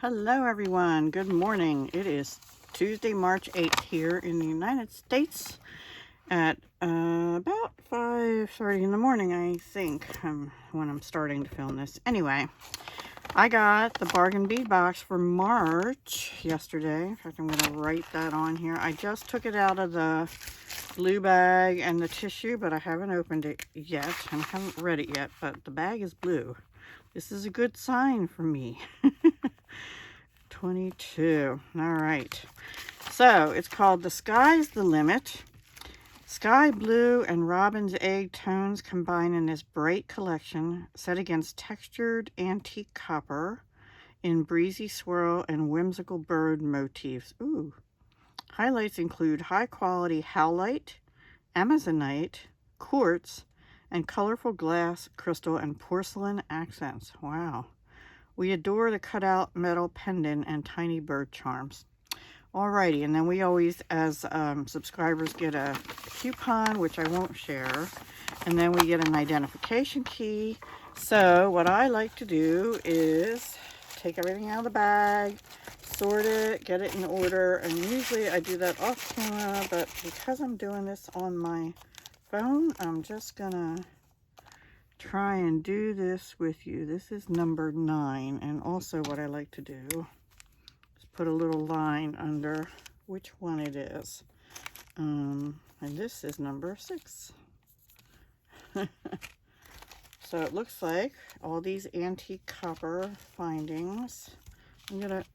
Hello everyone, good morning. It is Tuesday, March 8th here in the United States at about 5:30 in the morning, I think, when I'm starting to film this. Anyway, I got the bargain bead box for March yesterday. In fact, I'm going to write that on here. I just took it out of the blue bag and the tissue, but I haven't opened it yet and I haven't read it yet, but the bag is blue. This is a good sign for me. 22. All right. So it's called The Sky's the Limit. Sky blue and robin's egg tones combine in this bright collection set against textured antique copper in breezy swirl and whimsical bird motifs. Ooh. Highlights include high quality howlite, amazonite, quartz, and colorful glass, crystal, and porcelain accents. Wow. We adore the cutout metal pendant and tiny bird charms. Alrighty, and then we always, as subscribers, get a coupon, which I won't share. And then we get an identification key. So what I like to do is take everything out of the bag, sort it, get it in order. And usually I do that off camera, but because I'm doing this on my phone, I'm just gonna try and do this with you. This is number 9, and also what I like to do is put a little line under which one it is. And this is number 6. So it looks like all these antique copper findings. I'm gonna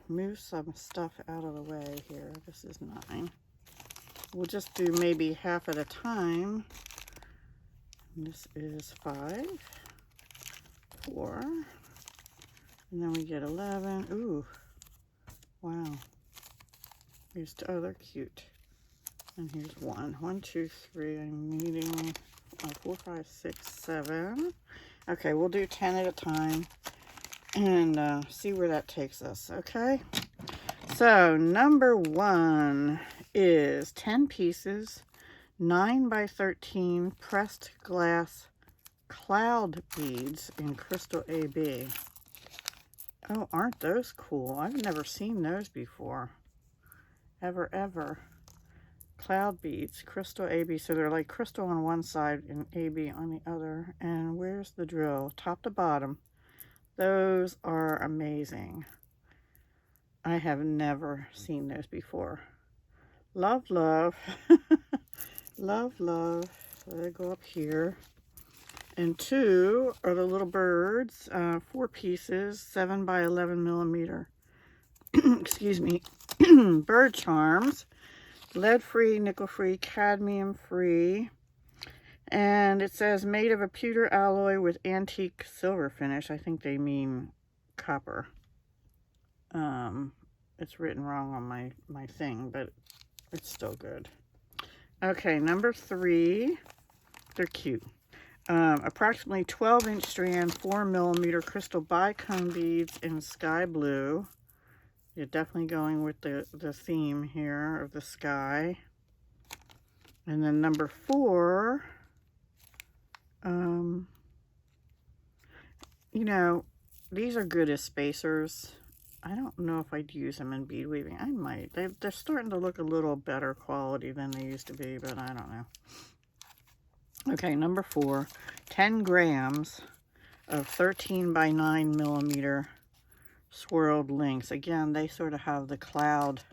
move some stuff out of the way here. This is 9. We'll just do maybe half at a time. This is 5, 4, and then we get 11. Ooh, wow. Here's two. Oh, they're cute. And here's 1, 1, 2, 3. I'm needing 4, 5, 6, 7. Okay, we'll do 10 at a time and see where that takes us. Okay. So number 1 is 10 pieces. 9 by 13 pressed glass cloud beads in crystal AB. Oh, aren't those cool? I've never seen those before. Ever. Cloud beads, crystal AB. So they're like crystal on one side and AB on the other. And where's the drill? Top to bottom. Those are amazing. I have never seen those before. Love. Love. So they go up here. And 2 are the little birds. 4 pieces, 7 by 11 millimeter. Excuse me. Bird charms. Lead-free, nickel-free, cadmium-free. And it says made of a pewter alloy with antique silver finish. I think they mean copper. It's written wrong on my thing, but it's still good. Okay, number 3, they're cute. Approximately 12-inch strand, 4 millimeter crystal bicone beads in sky blue. You're definitely going with the theme here of the sky. And then number 4, you know, these are good as spacers. I don't know if I'd use them in bead weaving. I might. They're starting to look a little better quality than they used to be, but I don't know. Okay, number 4, 10 grams of 13 by 9 millimeter swirled links. Again, they sort of have the cloud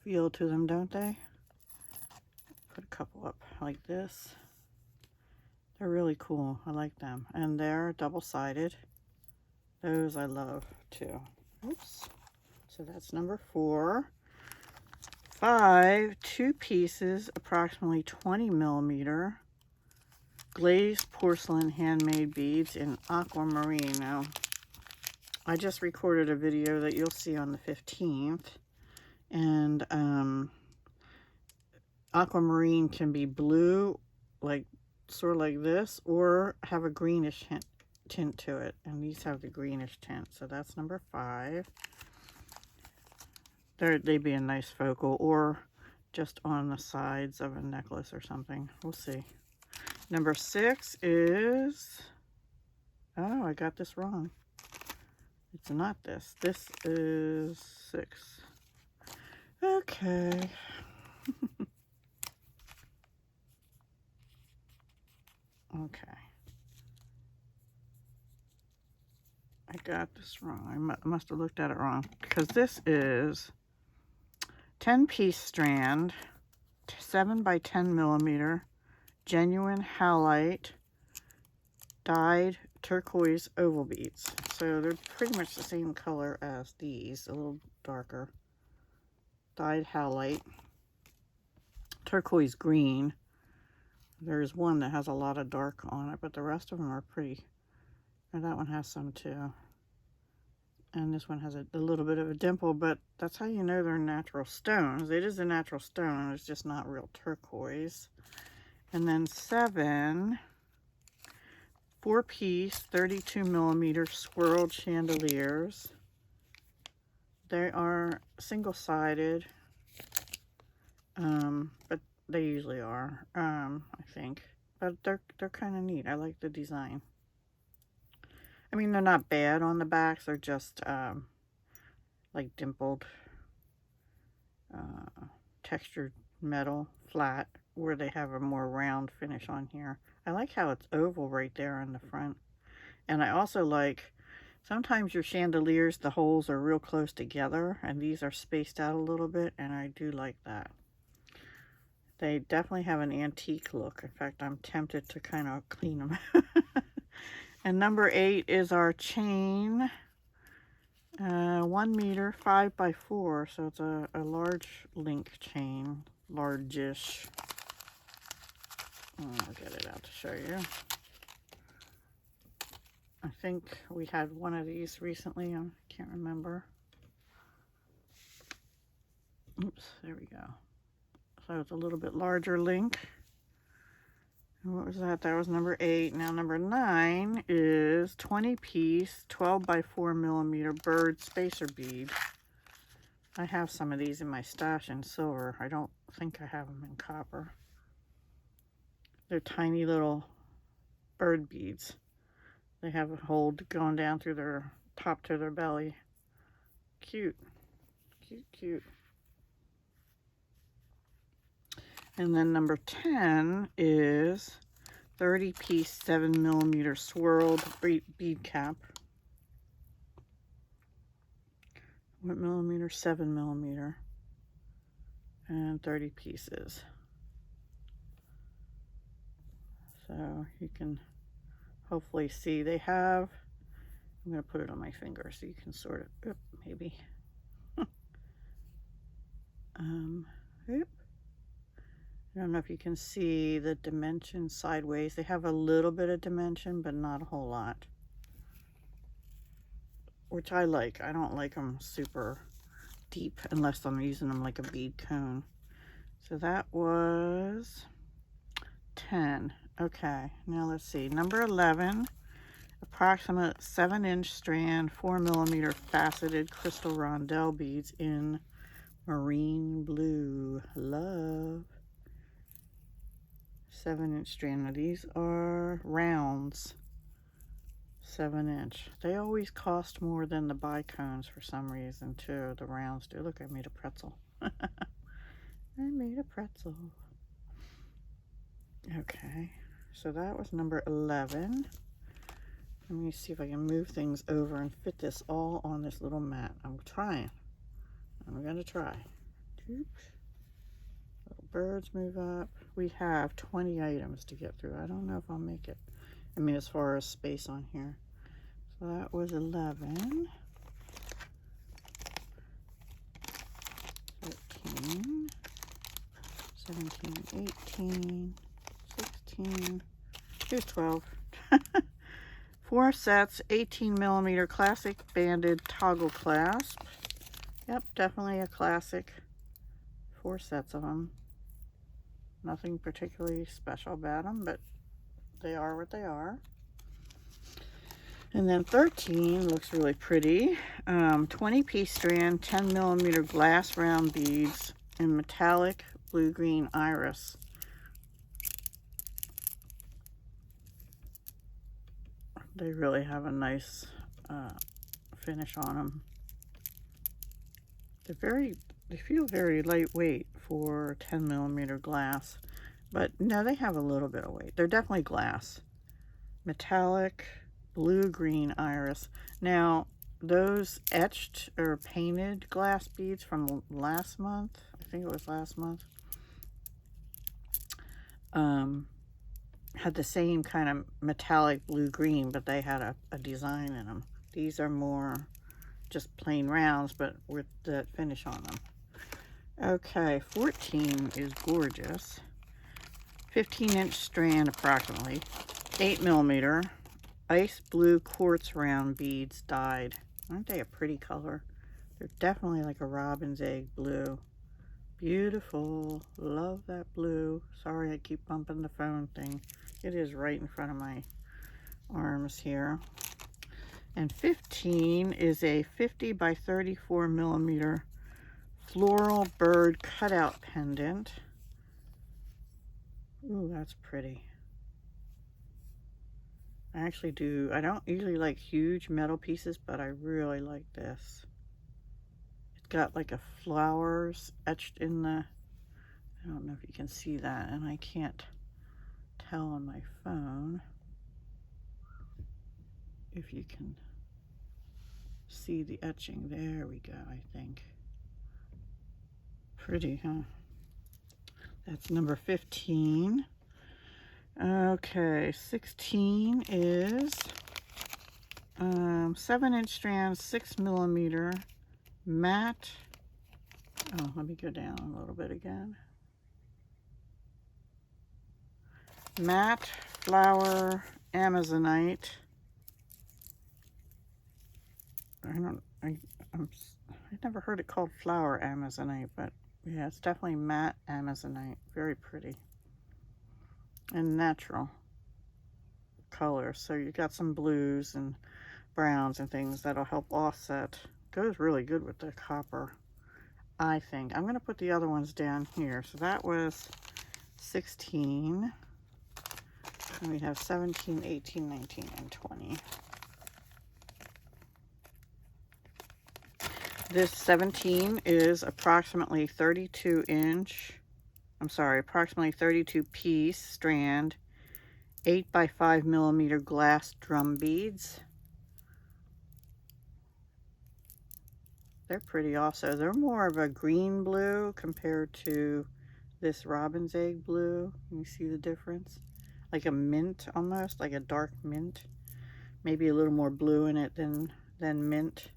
feel to them, don't they? Put a couple up like this. They're really cool. I like them. And they're double-sided. Those I love, too. Oops. So that's number 4. 5, 2 pieces, approximately 20 millimeter glazed porcelain handmade beads in aquamarine. Now, I just recorded a video that you'll see on the 15th, and aquamarine can be blue, like sort of like this, or have a greenish tint to it, and these have the greenish tint. So that's number 5. They'd be a nice focal, or just on the sides of a necklace or something. We'll see. Number 6 is, oh, I got this wrong. It's not this. This is 6. Okay. Okay. I got this wrong. I must have looked at it wrong, because this is 10-piece strand, 7 by 10 millimeter, genuine howlite, dyed turquoise oval beads. So they're pretty much the same color as these, a little darker. Dyed howlite, turquoise green. There's one that has a lot of dark on it, but the rest of them are pretty. And that one has some too. And this one has a little bit of a dimple, but that's how you know they're natural stones. It is a natural stone, it's just not real turquoise. And then 7 4-piece 32 millimeter swirled chandeliers. They are single-sided, but they usually are, I think. But they're kind of neat. I like the design. I mean, they're not bad on the backs. They're just like dimpled, textured metal, flat, where they have a more round finish on here. I like how it's oval right there on the front. And I also like, sometimes your chandeliers, the holes are real close together, and these are spaced out a little bit, and I do like that. They definitely have an antique look. In fact, I'm tempted to kind of clean them. And number 8 is our chain, 1 meter, 5 by 4. So it's a large link chain, largish. I'll get it out to show you. I think we had one of these recently. I can't remember. Oops, there we go. So it's a little bit larger link. What was that? That was number 8. Now number 9 is 20-piece, 12 by 4 millimeter bird spacer bead. I have some of these in my stash in silver. I don't think I have them in copper. They're tiny little bird beads. They have a hole going down through their top to their belly. Cute. Cute, cute. And then number 10 is 30-piece 7 millimeter swirled bead cap. What millimeter? 7 millimeter. And 30 pieces. So you can hopefully see they have, I'm going to put it on my finger so you can sort of, maybe. Oop. I don't know if you can see the dimension sideways. They have a little bit of dimension, but not a whole lot. Which I like. I don't like them super deep unless I'm using them like a bead cone. So that was 10. Okay, now let's see. Number 11, approximate 7-inch strand, 4 millimeter faceted crystal rondelle beads in marine blue. Love. 7-inch strand. Now these are rounds, 7-inch. They always cost more than the bicones for some reason too. The rounds do. Look, I made a pretzel. I made a pretzel. Okay, so that was number 11. Let me see if I can move things over and fit this all on this little mat. I'm trying. I'm gonna try. Oops. Little birds move up. We have 20 items to get through. I don't know if I'll make it. I mean, as far as space on here. So that was 11. 13. 17, 18, 16. Here's 12. 4 sets, 18 millimeter classic banded toggle clasp. Yep, definitely a classic. 4 sets of them. Nothing particularly special about them, but they are what they are. And then 13 looks really pretty. 20-piece strand, 10 millimeter glass round beads in metallic blue-green iris. They really have a nice finish on them. They feel very lightweight for 10 millimeter glass, but no, they have a little bit of weight. They're definitely glass. Metallic blue-green iris. Now, those etched or painted glass beads from last month, I think it was last month, had the same kind of metallic blue-green, but they had a design in them. These are more just plain rounds, but with the finish on them. Okay, 14 is gorgeous. 15-inch strand approximately. 8 millimeter. Ice blue quartz round beads dyed. Aren't they a pretty color? They're definitely like a robin's egg blue. Beautiful. Love that blue. Sorry I keep bumping the phone thing. It is right in front of my arms here. And 15 is a 50 by 34 millimeter floral bird cutout pendant. Ooh, that's pretty. I don't usually like huge metal pieces, but I really like this. It's got like a flowers etched in the, I don't know if you can see that, and I can't tell on my phone if you can see the etching. There we go, I think. Pretty, huh? That's number 15. Okay, 16 is 7-inch strand, 6 millimeter matte. Oh, let me go down a little bit again. Matte flower Amazonite. I've never heard it called flower Amazonite, but yeah, it's definitely matte Amazonite. Very pretty and natural colors. So you got some blues and browns and things that'll help offset. Goes really good with the copper, I think. I'm going to put the other ones down here. So that was 16. And we have 17, 18, 19, and 20. This 17 is approximately 32 piece strand, 8 by 5 millimeter glass drum beads. They're pretty also. They're more of a green blue compared to this robin's egg blue. Can you see the difference? Like a mint almost, like a dark mint. Maybe a little more blue in it than mint.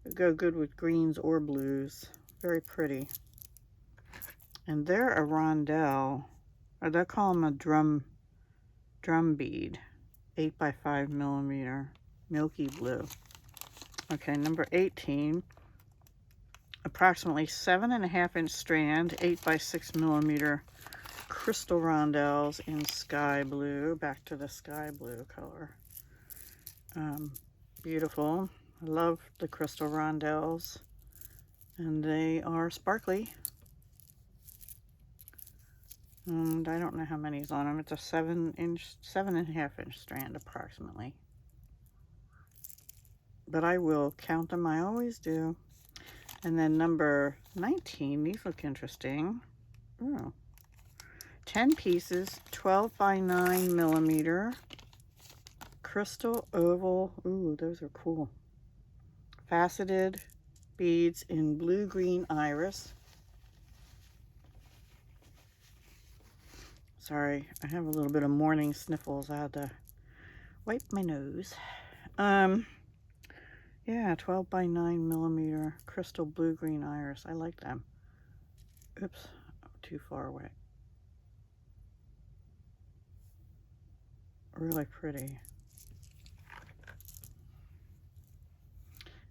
They go good with greens or blues. Very pretty. And they're a rondelle, or they'll call them a drum bead. 8 by 5 millimeter milky blue. Okay, number 18, approximately 7.5-inch strand, 8 by 6 millimeter crystal rondelles in sky blue. Back to the sky blue color. Beautiful. I love the crystal rondelles, and they are sparkly. And I don't know how many's on them. It's a 7.5-inch strand approximately. But I will count them. I always do. And then number 19, these look interesting. Oh, 10 pieces, 12 by 9 millimeter crystal oval. Ooh, those are cool. Faceted beads in blue-green iris. Sorry, I have a little bit of morning sniffles. I had to wipe my nose. Yeah, 12 by 9 millimeter crystal blue-green iris. I like them. Oops, too far away. Really pretty.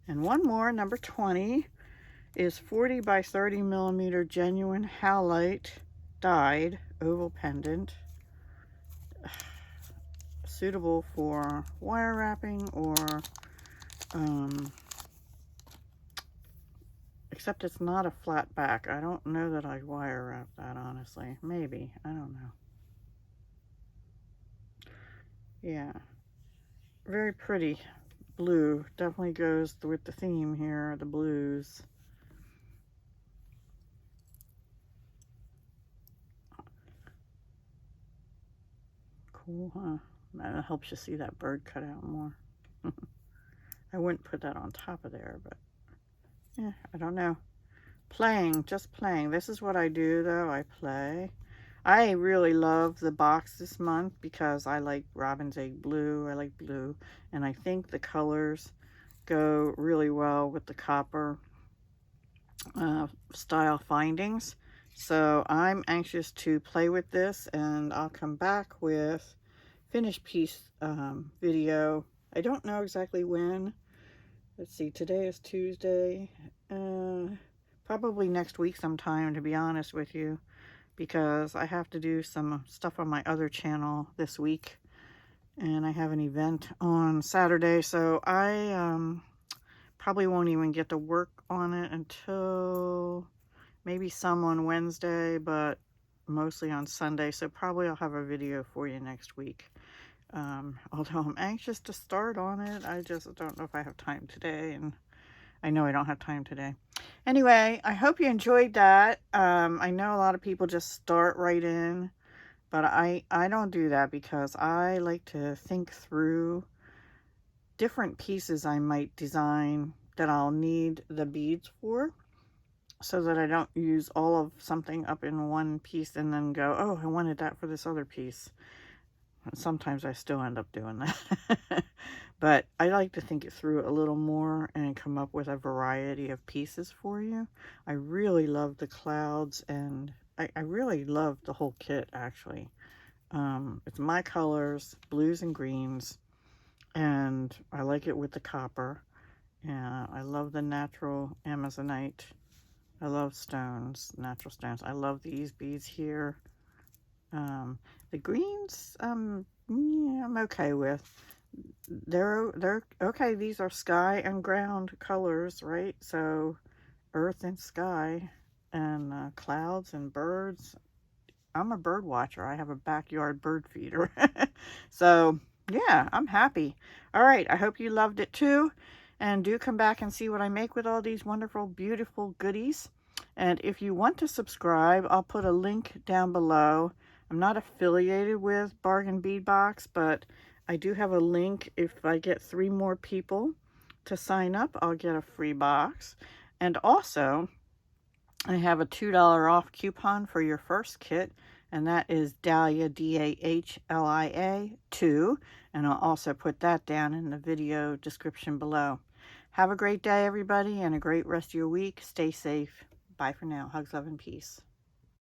And one more, number 20, is 40 by 30 millimeter genuine howlite dyed oval pendant. Suitable for wire wrapping or except it's not a flat back. I don't know that I'd wire wrap that, honestly. Maybe, I don't know. Yeah, very pretty blue. Definitely goes with the theme here, the blues. Cool, huh? That helps you see that bird cut out more. I wouldn't put that on top of there, but yeah, I don't know. Playing, just playing. This is what I do though, I play. I really love the box this month because I like Robin's Egg Blue. I like blue, and I think the colors go really well with the copper style findings. So I'm anxious to play with this, and I'll come back with finished piece video. I don't know exactly when. Let's see, today is Tuesday. Probably next week sometime, to be honest with you, because I have to do some stuff on my other channel this week, and I have an event on Saturday, so I probably won't even get to work on it until maybe some on Wednesday, but mostly on Sunday, so probably I'll have a video for you next week. Although I'm anxious to start on it, I just don't know if I have time today, and I know I don't have time today. Anyway, I hope you enjoyed that. I know a lot of people just start right in, but I don't do that because I like to think through different pieces I might design that I'll need the beads for, so that I don't use all of something up in one piece and then go, oh, I wanted that for this other piece. Sometimes I still end up doing that. But I like to think it through a little more and come up with a variety of pieces for you. I really love the clouds, and I really love the whole kit, actually. It's my colors, blues and greens, and I like it with the copper. Yeah, I love the natural Amazonite. I love stones, natural stones. I love these beads here. The greens, yeah, I'm okay with. They're okay. These are sky and ground colors, right? So earth and sky, and clouds and birds. I'm a bird watcher. I have a backyard bird feeder. So yeah, I'm happy. All right, I hope you loved it too, and do come back and see what I make with all these wonderful, beautiful goodies. And if you want to subscribe, I'll put a link down below. I'm not affiliated with Bargain Bead Box, but I do have a link. If I get 3 more people to sign up, I'll get a free box. And also, I have a $2 off coupon for your first kit, and that is Dahlia, Dahlia 2, and I'll also put that down in the video description below. Have a great day, everybody, and a great rest of your week. Stay safe. Bye for now. Hugs, love, and peace.